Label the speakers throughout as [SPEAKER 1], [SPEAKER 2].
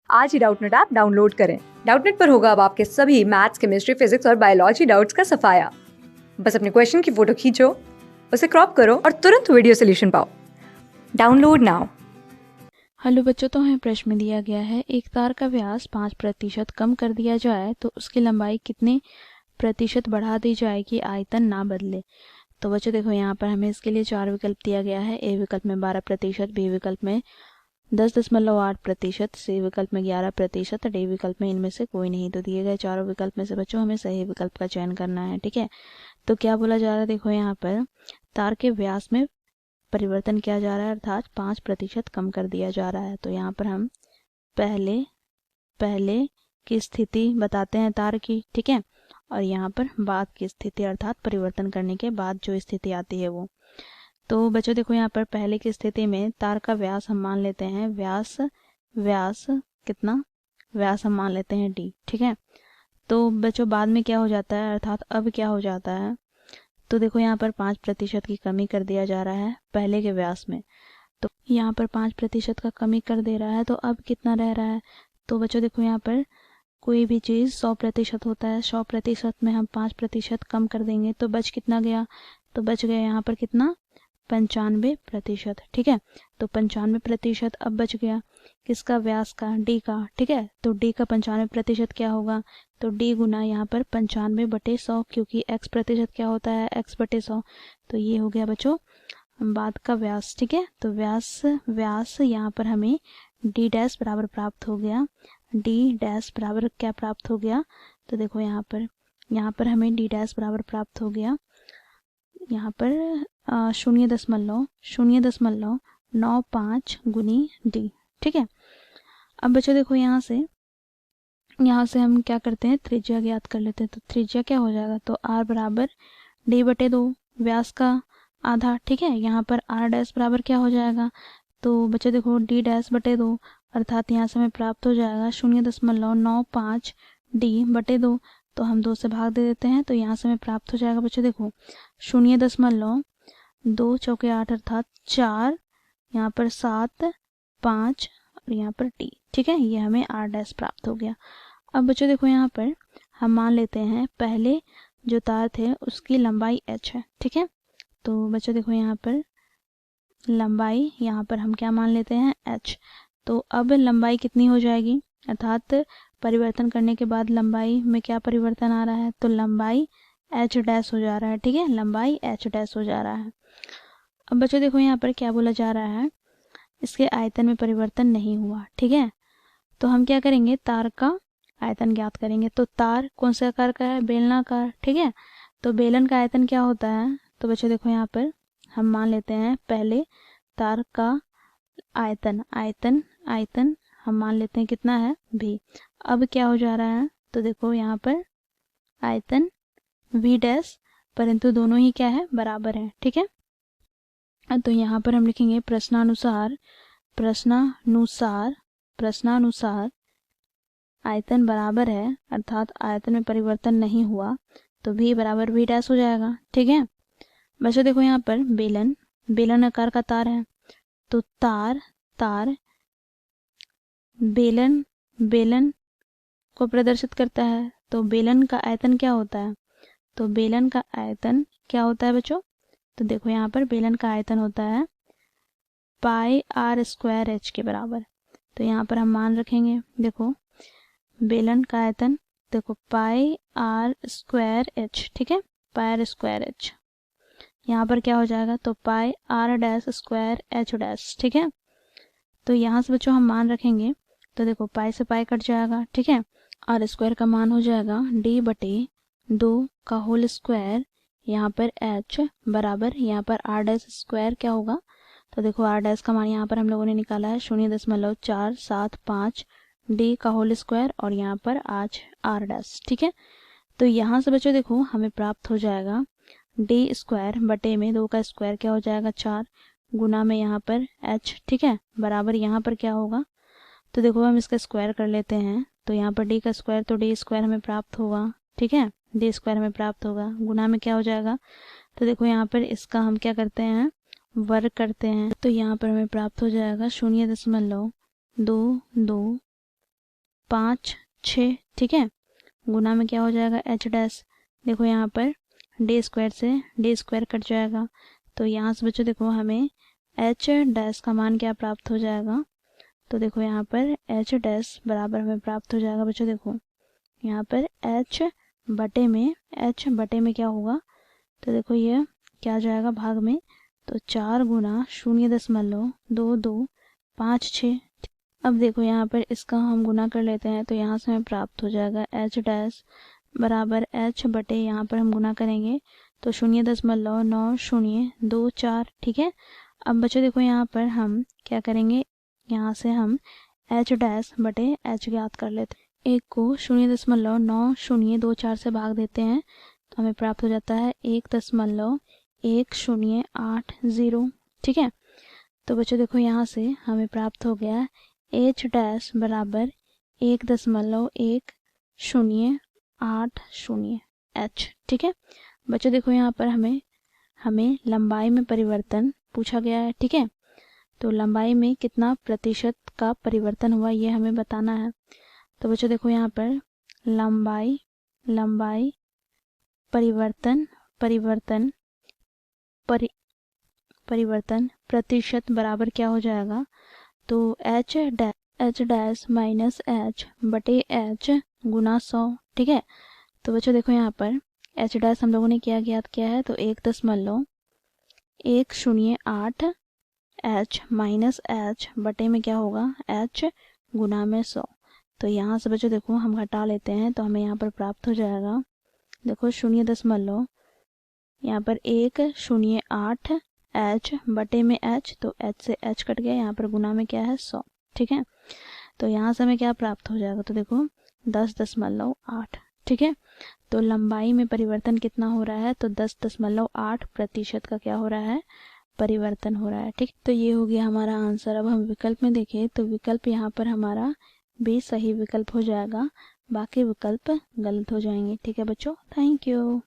[SPEAKER 1] आज ही Doubtnut app download करें। Doubtnut पर होगा अब आपके सभी मैथ्स, केमिस्ट्री, फिजिक्स और बायोलॉजी डाउट्स का सफाया। बस अपने क्वेश्चन की फोटो खींचो, उसे क्रॉप करो और तुरंत वीडियो सोल्यूशन पाओ। Download now.
[SPEAKER 2] हेलो बच्चों, तो हमें प्रश्न में दिया गया है एक तार का व्यास 5% कम कर दिया जाए तो उसकी लंबाई कितने प्रतिशत बढ़ा दी जाए कि आयतन ना बदले। तो बच्चों देखो, यहाँ पर हमें इसके लिए 4 विकल्प दिया गया है। ए विकल्प में 12%, बी विकल्प में 10.8%, सी विकल्प में 11%, डी विकल्प में इनमें से कोई नहीं। तो दिए गए चारों विकल्प में से बच्चों हमें सही विकल्प का चयन करना है। ठीक है, तो क्या बोला जा रहा है, देखो यहाँ पर तार के व्यास में परिवर्तन किया जा रहा है, अर्थात 5% कम कर दिया जा रहा है। तो यहाँ पर हम पहले की स्थिति बताते हैं तार की, ठीक है, और यहाँ पर बाद की स्थिति अर्थात परिवर्तन करने के बाद जो स्थिति आती है वो। तो बच्चों देखो, यहाँ पर पहले की स्थिति में तार का व्यास हम मान लेते हैं व्यास कितना, व्यास हम मान लेते हैं d, ठीक है। तो बच्चों बाद में क्या हो जाता है, अर्थात अब क्या हो जाता है, तो देखो यहाँ पर 5% की कमी कर दिया जा रहा है पहले के व्यास में। तो यहाँ पर 5% का कमी कर दे रहा है, तो अब कितना रह रहा है। तो बच्चों देखो, यहाँ पर कोई भी चीज़ 100% होता है, 100% में हम 5% कम कर देंगे तो बच कितना गया, तो बच गया यहाँ पर कितना, 95%, ठीक है। तो 95% अब बच गया किसका, व्यास का, डी का, ठीक है। तो डी का 95% क्या होगा, तो डी गुना यहाँ पर 95/100, क्योंकि x प्रतिशत क्या होता है, x/100। तो ये हो गया बच्चों बाद का व्यास, ठीक है। तो व्यास यहाँ पर हमें डी डैश बराबर प्राप्त हो गया, डी डैश बराबर क्या प्राप्त हो गया, तो देखो यहाँ पर हमें डी डैश बराबर प्राप्त हो गया यहाँ पर 0.95 गुनी डी, ठीक है। अब बच्चों देखो, यहाँ से हम क्या करते हैं, त्रिज्या ज्ञात कर लेते हैं। तो त्रिज्या क्या हो जाएगा, तो r बराबर d/2 व्यास का आधा, ठीक है। यहाँ पर r डैश बराबर क्या हो जाएगा, तो बच्चों देखो d डैश बटे 2, अर्थात यहाँ से हमें प्राप्त हो जाएगा 0.95 d/2। तो हम 2 से भाग दे देते हैं, तो यहाँ से हमें प्राप्त हो जाएगा बच्चों देखो 0.2 चौके 8 अर्थात 4, यहाँ पर 7, 5 और यहाँ पर d, ठीक है। ये हमें r डैश प्राप्त हो गया। अब बच्चों देखो, यहाँ पर हम मान लेते हैं पहले जो तार थे उसकी लंबाई h है, ठीक है। तो बच्चों देखो, यहाँ पर लंबाई यहाँ पर हम क्या मान लेते हैं, h। तो अब लंबाई कितनी हो जाएगी, अर्थात परिवर्तन करने के बाद लंबाई में क्या परिवर्तन आ रहा है, तो लंबाई h डैश हो जा रहा है, ठीक है, लंबाई h डैश हो जा रहा है। अब बच्चों देखो, यहाँ पर क्या बोला जा रहा है, इसके आयतन में परिवर्तन नहीं हुआ, ठीक है। तो हम क्या करेंगे, तार का आयतन ज्ञात करेंगे। तो तार कौन से आकार का है, बेलनाकार, ठीक है। तो बेलन का आयतन क्या होता है, तो बच्चों देखो, यहाँ पर हम मान लेते हैं पहले तार का आयतन हम मान लेते हैं कितना है, v। अब क्या हो जा रहा है, तो देखो यहाँ पर आयतन v डैश, परंतु दोनों ही क्या है, बराबर है, ठीक है। तो यहाँ पर हम लिखेंगे प्रश्नानुसार आयतन बराबर है, अर्थात आयतन में परिवर्तन नहीं हुआ, तो v बराबर v डैश हो जाएगा, ठीक है। बच्चों देखो, यहाँ पर बेलन आकार का तार है, तो तार बेलन को प्रदर्शित करता है। तो बेलन का आयतन क्या होता है, तो बेलन का आयतन क्या होता है बच्चों, तो देखो यहाँ पर बेलन का आयतन होता है πr² h के बराबर। तो यहाँ पर हम मान रखेंगे, देखो बेलन का आयतन, देखो πr² h, ठीक है, πr² h। यहाँ पर क्या हो जाएगा, तो πr dash square h dash, ठीक है। तो यहाँ से बच्चों हम मान रखेंगे, तो देखो पाई से पाई कट जाएगा, ठीक है। आर स्क्वायर का मान हो जाएगा d/2 का होल स्क्वायर, यहाँ पर h बराबर, यहाँ पर r डैश स्क्वायर क्या होगा, तो देखो r डैश का मान यहाँ पर हम लोगों ने निकाला है 0.475 d का होल स्क्वायर और यहाँ पर आज r डैश, ठीक है। तो यहाँ से बच्चों देखो हमें प्राप्त हो जाएगा d² बटे में 2 का स्क्वायर क्या हो जाएगा 4, गुना में यहाँ पर h, ठीक है, बराबर यहाँ पर क्या होगा, तो देखो हम इसका स्क्वायर कर लेते हैं। तो यहाँ पर d का स्क्वायर, तो d² हमें प्राप्त होगा, ठीक है, d² हमें प्राप्त होगा, गुना में क्या हो जाएगा, तो देखो यहाँ पर इसका हम क्या करते हैं, वर्ग करते हैं। तो यहाँ पर हमें प्राप्त हो जाएगा 0.22 5 6, ठीक है, गुना में क्या हो जाएगा एच डैश, देखो यहाँ पर डे स्क्वायर से डे स्क्वायर कट जाएगा, तो यहाँ से बच्चों देखो हमें एच डैश का मान क्या प्राप्त हो जाएगा, तो देखो यहाँ पर एच डैश बराबर हमें प्राप्त हो जाएगा बच्चों, देखो यहाँ पर एच बटे में क्या होगा, तो देखो ये क्या आ जाएगा भाग में, तो 4 गुना 0.2256। अब देखो यहाँ पर इसका हम गुना कर लेते हैं, तो यहाँ से हमें प्राप्त हो जाएगा एच डैश बराबर एच बटे, यहाँ पर हम गुना करेंगे तो 0.9024, ठीक है। अब बच्चों देखो यहाँ पर हम क्या करेंगे, यहाँ से हम एच डैश बटे एच ज्ञात कर लेते हैं, एक को 0.9024 से भाग देते हैं तो हमें प्राप्त हो जाता है 1.1080, ठीक है। तो बच्चों देखो यहाँ से हमें प्राप्त हो गया एच डैश बराबर 1.1080 एच, ठीक है। बच्चों देखो यहाँ पर हमें लंबाई में परिवर्तन पूछा गया है, ठीक है, तो लंबाई में कितना प्रतिशत का परिवर्तन हुआ ये हमें बताना है। तो बच्चों देखो यहाँ पर लंबाई परिवर्तन प्रतिशत बराबर क्या हो जाएगा, तो एच डैश माइनस एच बटे एच गुना 100, ठीक है। तो बच्चों देखो यहाँ पर एच डैश हम लोगों ने क्या ज्ञात किया है, तो 1.108 एच माइनस एच बटे में क्या होगा एच गुना में 100, तो यहाँ से बच्चों देखो हम घटा लेते हैं तो हमें यहाँ पर प्राप्त हो जाएगा, देखो 0.108 एच बटे में एच, तो एच से एच कट गया, यहाँ पर गुना में क्या है 100, ठीक है। तो यहाँ से हमें क्या प्राप्त हो जाएगा, तो देखो 10.8, ठीक है। तो लंबाई में परिवर्तन कितना हो रहा है, तो 10.8% का क्या हो रहा है, परिवर्तन हो रहा है, ठीक। तो ये हो गया हमारा आंसर। अब हम विकल्प में देखें तो विकल्प यहाँ पर हमारा बी सही विकल्प हो जाएगा, बाकी विकल्प गलत हो जाएंगे, ठीक है बच्चों। Thank you.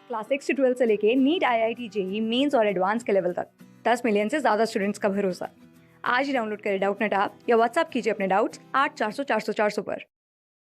[SPEAKER 1] क्लास 6 से 12 से लेके नीट, IIT, जेईई मेंस और एडवांस के लेवल तक 10 मिलियन से ज़्यादा स्टूडेंट्स का भरोसा। आज ही डाउनलोड करें डाउटनेट ऐप या व्हाट्सएप कीजिए अपने डाउट्स 8400 400 400 पर।